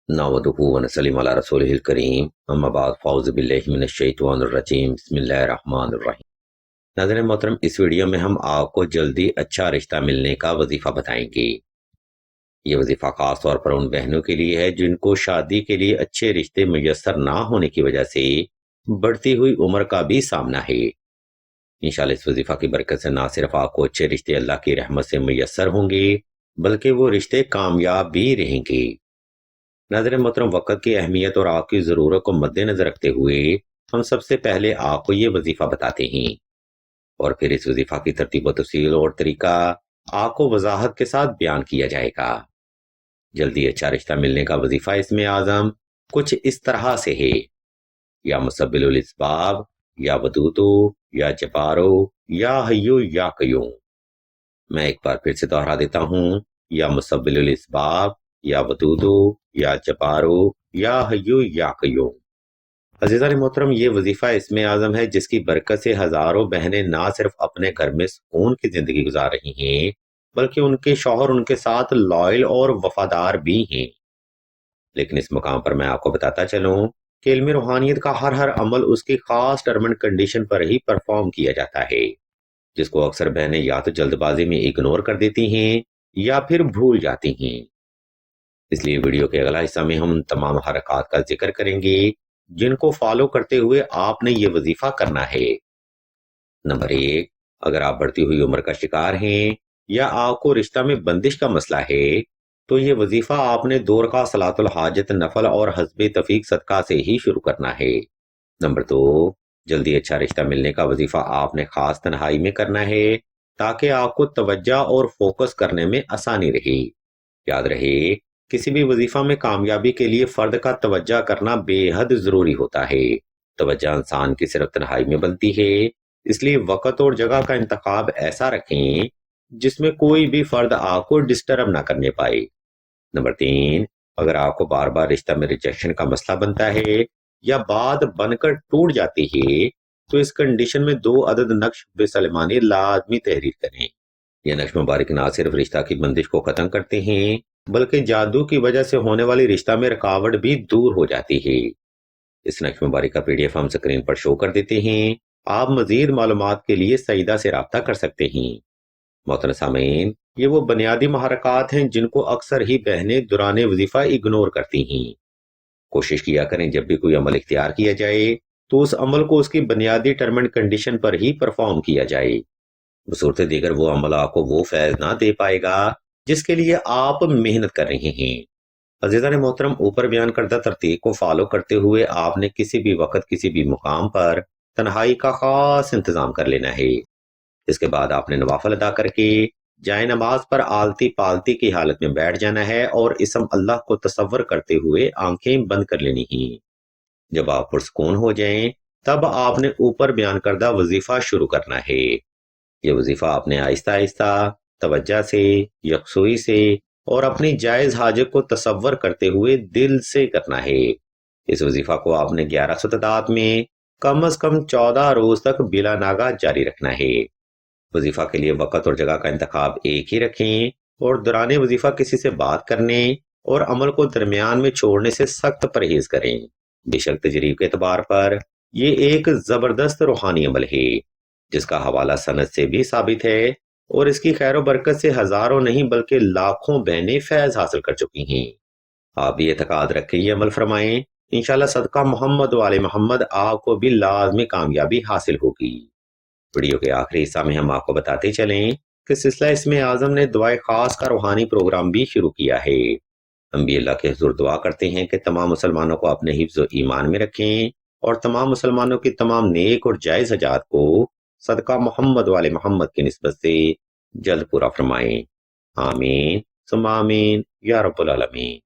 नहमदुहु व नसल्लिमु अला रसूलिहिल करीम अम्मा बाद फ़ाऊज़ु बिल्लाहि मिनश शैतानिर रजीम बिस्मिल्लाहिर रहमानिर रहीम। नाज़रीन मोहतरम, इस वीडियो में हम आपको जल्दी अच्छा रिश्ता मिलने का वजीफ़ा बताएंगे। ये वजीफ़ा ख़ास तौर पर उन बहनों के लिए है जिनको शादी के लिए अच्छे रिश्ते मुयस्सर ना होने की वजह से बढ़ती हुई उम्र का भी सामना है। इंशाअल्लाह इस वजीफ़ा की बरकत से ना सिर्फ आपको अच्छे रिश्ते अल्लाह की रहमत से मुयस्सर होंगे, बल्कि वो रिश्ते कामयाब भी रहेंगे। नाज़रीन मोहतरम, वक़्त की अहमियत और आपकी ज़रूरत को मद्देनज़र रखते हुए हम सबसे पहले आपको ये वजीफ़ा बताते हैं और फिर इस वजीफ़ा की तरतीब व तफ़सील और तरीका आपको वजाहत के साथ बयान किया जाएगा। जल्दी अच्छा रिश्ता मिलने का वजीफ़ा इसमें आज़म कुछ इस तरह से है: या मुसब्बिलुल इस्बाब, या वदूदु, या जबारो, या हय्यु या कय्यूम। मैं एक बार फिर से दोहरा देता हूँ: या मुसब्बिलुल इस्बाब, या वदूदु, या जबारो, या हय्यु या कय्यूम। अज़ीज़ान मोहतरम, ये वजीफ़ा इसमें आज़म है जिसकी बरकत से हज़ारों बहनें ना सिर्फ अपने घर में सुकून की ज़िंदगी गुजार रही हैं, बल्कि उनके शौहर उनके साथ लॉयल और वफादार भी हैं। लेकिन इस मुकाम पर मैं आपको बताता चलूँ कि इल्म रूहानियत का हर अमल उसकी खास टर्म एंड कंडीशन पर ही परफॉर्म किया जाता है, जिसको अक्सर बहनें या तो जल्दबाजी में इग्नोर कर देती हैं या फिर भूल जाती हैं। इसलिए वीडियो के अगला हिस्सा में हम उन तमाम हरकत का जिक्र करेंगे जिनको फॉलो करते हुए आपने ये वजीफा करना है। नंबर 1, अगर आप बढ़ती हुई उम्र का शिकार हैं या आपको रिश्ता में बंदिश का मसला है, तो ये वजीफा आपने 2 रकात सलातुल हाजत नफल और हस्बे तफीक सदका से ही शुरू करना है। नंबर 2, जल्दी अच्छा रिश्ता मिलने का वजीफा आपने खास तन्हाई में करना है ताकि आपको तवज्जो और फोकस करने में आसानी रहे। याद रहे, किसी भी वजीफा में कामयाबी के लिए फर्द का तवज्जो करना बेहद जरूरी होता है। तवज्जो इंसान की सिर्फ तन्हाई में बनती है, इसलिए वक्त और जगह का इंतखाब ऐसा रखें जिसमें कोई भी फर्द आपको डिस्टर्ब ना करने पाए। नंबर 3, अगर आपको बार बार रिश्ता में रिजेक्शन का मसला बनता है या बात बनकर टूट जाती है, तो इस कंडीशन में 2 अदद नक्श बेसलमानी लाजमी तहरीर करें। यह नक्श मुबारक ना सिर्फ रिश्ता की बंदिश को खत्म करते हैं, बल्कि जादू की वजह से होने वाली रिश्ता में रुकावट भी दूर हो जाती है। इस नक्श मुबारक का PDF हम स्क्रीन पर शो कर देते हैं। आप मजीद मालूमात के लिए सईदा से राब्ता कर सकते हैं। मोहतरम सामीन, ये वो बुनियादी महारकात हैं जिनको अक्सर ही बहनें दुराने वजीफा इग्नोर करती हैं। कोशिश किया करें जब भी कोई अमल इख्तियार किया जाए तो उस अमल को उसकी बुनियादी टर्म एंड कंडीशन पर ही परफॉर्म किया जाए। बसूरत दीगर वो अमल आपको वो फैज ना दे पाएगा जिसके लिए आप मेहनत कर रहे हैं। अज़ीज़ान मोहतरम, ऊपर बयान करदा तरतीब को फॉलो करते हुए आपने किसी भी वक्त किसी भी मुकाम पर तन्हाई का खास इंतजाम कर लेना है। इसके बाद आपने नवाफल अदा करके जाए नमाज पर आलती पालती की हालत में बैठ जाना है और इसम अल्लाह को तसव्वुर करते हुए आंखें बंद कर लेनी ही। जब आप पुरसकून हो जाएं, तब आपने ऊपर बयान करदा वजीफा शुरू करना है। ये वजीफा आपने आहिस्ता आहिस्ता तवज्जो से, यकसुई से और अपनी जायज हाजत को तसव्वुर करते हुए दिल से करना है। इस वजीफा को आपने 1100 तादाद में कम अज कम 14 रोज तक बिला नागा जारी रखना है। वजीफा के लिए वक्त और जगह का इंतखाब एक ही रखें और दौरान वजीफा किसी से बात करने और अमल को दरमियान में छोड़ने से सख्त परहेज करें। बेशक तजरीब के एतबार पर यह एक जबरदस्त रूहानी अमल है जिसका हवाला सनद से भी साबित है और इसकी खैर बरकत से हजारों नहीं बल्कि लाखों बहनें फैज हासिल कर चुकी हैं। आप भी एतकाद रखें, ये अमल फरमाएं, इंशाल्लाह सदका मोहम्मद वाले मोहम्मद आपको भी लाजमी कामयाबी हासिल होगी। वीडियो के आखिरी हिस्सा में हम आपको बताते चलें कि सिलसिला इसमें आजम ने दुआए खास का रूहानी प्रोग्राम भी शुरू किया है। हम भी अल्लाह के हुजूर दुआ करते हैं कि तमाम मुसलमानों को अपने हिफ्ज़ व ईमान में रखें और तमाम मुसलमानों की तमाम नेक और जायज़ हजात को सदका मोहम्मद वाले मोहम्मद की निस्बत से जल्द पूरा फरमाएं। आमीन सुम्मा आमीन या रब्बुल आलमीन।